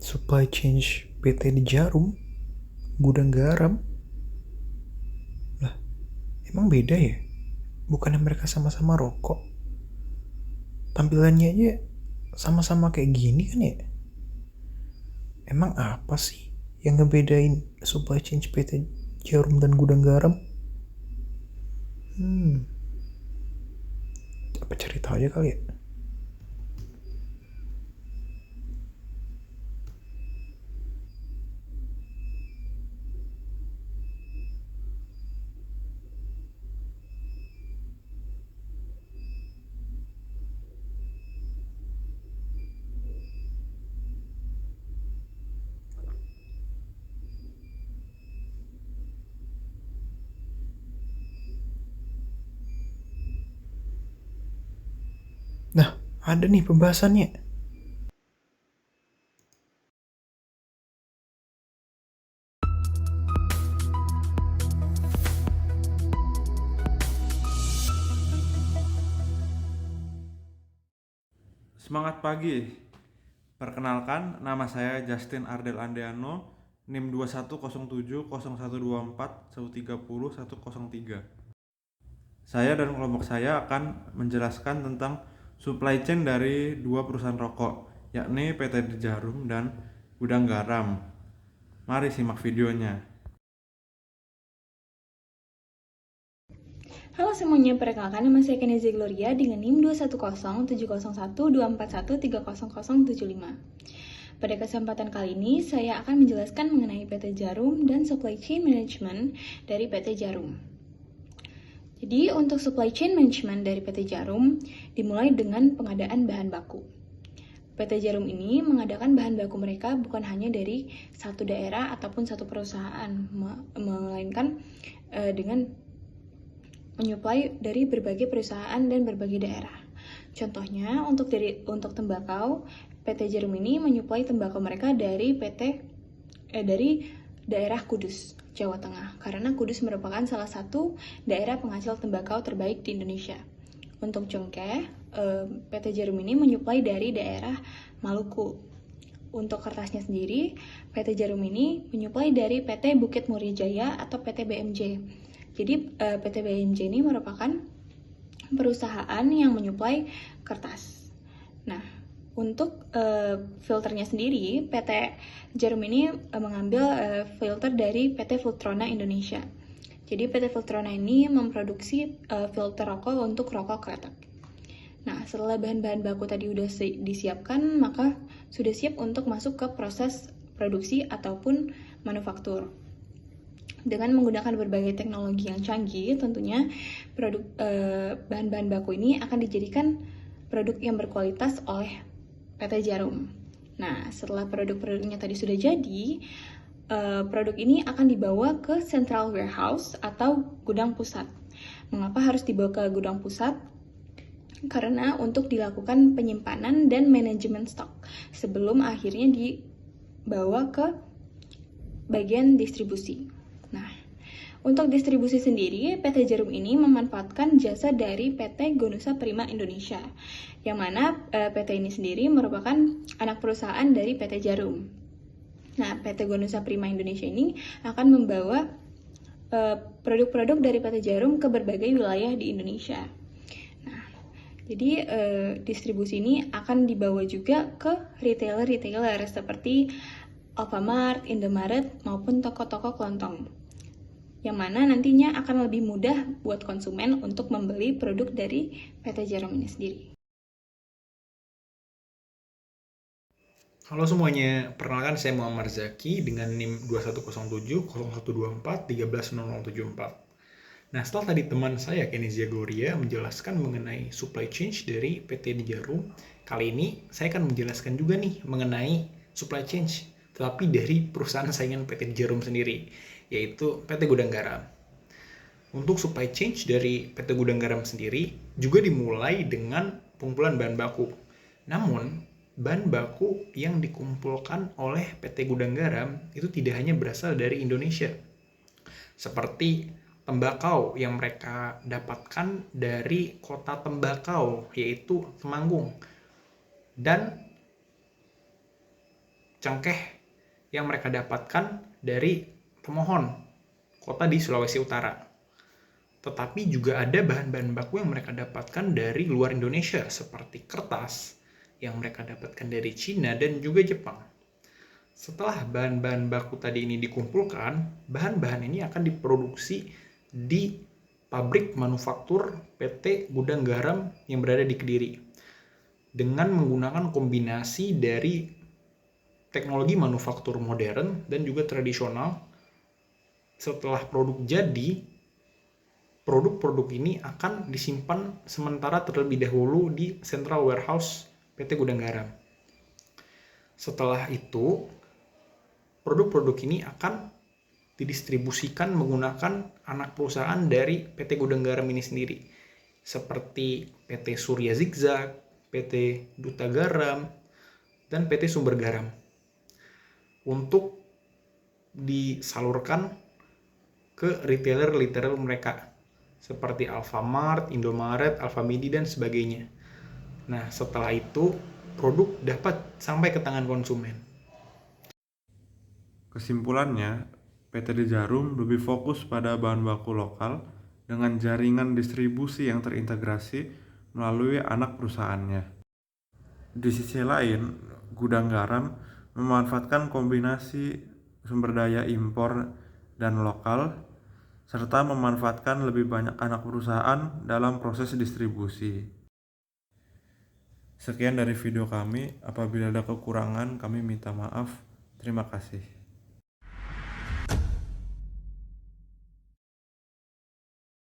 Supply chain PT di Jarum, gudang garam. Lah, emang beda ya? Bukannya mereka sama-sama rokok? Tampilannya aja sama-sama kayak gini kan ya? Emang apa sih yang ngebedain supply chain PT Jarum dan gudang garam? Apa cerita aja kali ya? Nah, ada nih pembahasannya. Semangat pagi. Perkenalkan, nama saya Justin Ardel Andeano, NIM 21070124130103. Saya dan kelompok saya akan menjelaskan tentang supply chain dari dua perusahaan rokok, yakni PT Jarum dan Gudang Garam. Mari simak videonya. Halo semuanya, perkenalkan nama saya Kenezi Gloria dengan NIM 21070124124130075. Pada kesempatan kali ini, saya akan menjelaskan mengenai PT Jarum dan Supply Chain Management dari PT Jarum. Jadi, untuk Supply Chain Management dari PT Jarum dimulai dengan pengadaan bahan baku. PT Jarum ini mengadakan bahan baku mereka bukan hanya dari satu daerah ataupun satu perusahaan, melainkan dengan menyuplai dari berbagai perusahaan dan berbagai daerah. Contohnya, untuk tembakau, PT Jarum ini menyuplai tembakau mereka dari daerah Kudus, Jawa Tengah, karena Kudus merupakan salah satu daerah penghasil tembakau terbaik di Indonesia. Untuk cengkeh, PT Jarum ini menyuplai dari daerah Maluku. Untuk kertasnya sendiri, PT Jarum ini menyuplai dari PT Bukit Muria Jaya atau PT BMJ. Jadi PT BMJ ini merupakan perusahaan yang menyuplai kertas. Nah, untuk filternya sendiri, PT Jarum ini mengambil filter dari PT Filtrona Indonesia. Jadi PT Filtrona ini memproduksi filter rokok untuk rokok kretek. Nah, setelah bahan-bahan baku tadi udah disiapkan, maka sudah siap untuk masuk ke proses produksi ataupun manufaktur. Dengan menggunakan berbagai teknologi yang canggih, tentunya bahan-bahan baku ini akan dijadikan produk yang berkualitas oleh PT Jarum. Nah, setelah produk-produknya tadi sudah jadi, produk ini akan dibawa ke Central Warehouse atau gudang pusat. Mengapa harus dibawa ke gudang pusat? Karena untuk dilakukan penyimpanan dan manajemen stok sebelum akhirnya dibawa ke bagian distribusi. Nah, untuk distribusi sendiri, PT Jarum ini memanfaatkan jasa dari PT Gonusa Prima Indonesia, yang mana PT ini sendiri merupakan anak perusahaan dari PT Jarum. Nah, PT Gonusa Prima Indonesia ini akan membawa produk-produk dari PT Jarum ke berbagai wilayah di Indonesia. Nah, jadi distribusi ini akan dibawa juga ke retailer-retailer seperti Alfamart, Indomaret, maupun toko-toko kelontong, yang mana nantinya akan lebih mudah buat konsumen untuk membeli produk dari PT Jarum ini sendiri. Halo semuanya, perkenalkan saya Muhammad Zaki dengan NIM 21070124130074. Nah, setelah tadi teman saya Kenizia Gloria menjelaskan mengenai supply chain dari PT Jarum, kali ini saya akan menjelaskan juga nih mengenai supply chain, tetapi dari perusahaan saingan PT Jarum sendiri, yaitu PT Gudang Garam. Untuk supply chain dari PT Gudang Garam sendiri juga dimulai dengan pengumpulan bahan baku. Namun, bahan baku yang dikumpulkan oleh PT Gudang Garam itu tidak hanya berasal dari Indonesia. Seperti tembakau yang mereka dapatkan dari kota tembakau, yaitu Temanggung. Dan cengkeh yang mereka dapatkan dari pemohon kota di Sulawesi Utara. Tetapi juga ada bahan-bahan baku yang mereka dapatkan dari luar Indonesia, seperti kertas yang mereka dapatkan dari Cina dan juga Jepang. Setelah bahan-bahan baku tadi ini dikumpulkan, bahan-bahan ini akan diproduksi di pabrik manufaktur PT Gudang Garam yang berada di Kediri dengan menggunakan kombinasi dari teknologi manufaktur modern dan juga tradisional. Setelah produk jadi, produk-produk ini akan disimpan sementara terlebih dahulu di Central Warehouse PT Gudang Garam. Setelah itu, produk-produk ini akan didistribusikan menggunakan anak perusahaan dari PT Gudang Garam ini sendiri, seperti PT Surya Zigzag, PT Duta Garam, dan PT Sumber Garam, untuk disalurkan ke retailer-retailer mereka, seperti Alfamart, Indomaret, Alfamidi, dan sebagainya. Nah, setelah itu, produk dapat sampai ke tangan konsumen. Kesimpulannya, PT Jarum lebih fokus pada bahan baku lokal dengan jaringan distribusi yang terintegrasi melalui anak perusahaannya. Di sisi lain, Gudang Garam memanfaatkan kombinasi sumber daya impor dan lokal, serta memanfaatkan lebih banyak anak perusahaan dalam proses distribusi. Sekian dari video kami, apabila ada kekurangan kami minta maaf. Terima kasih.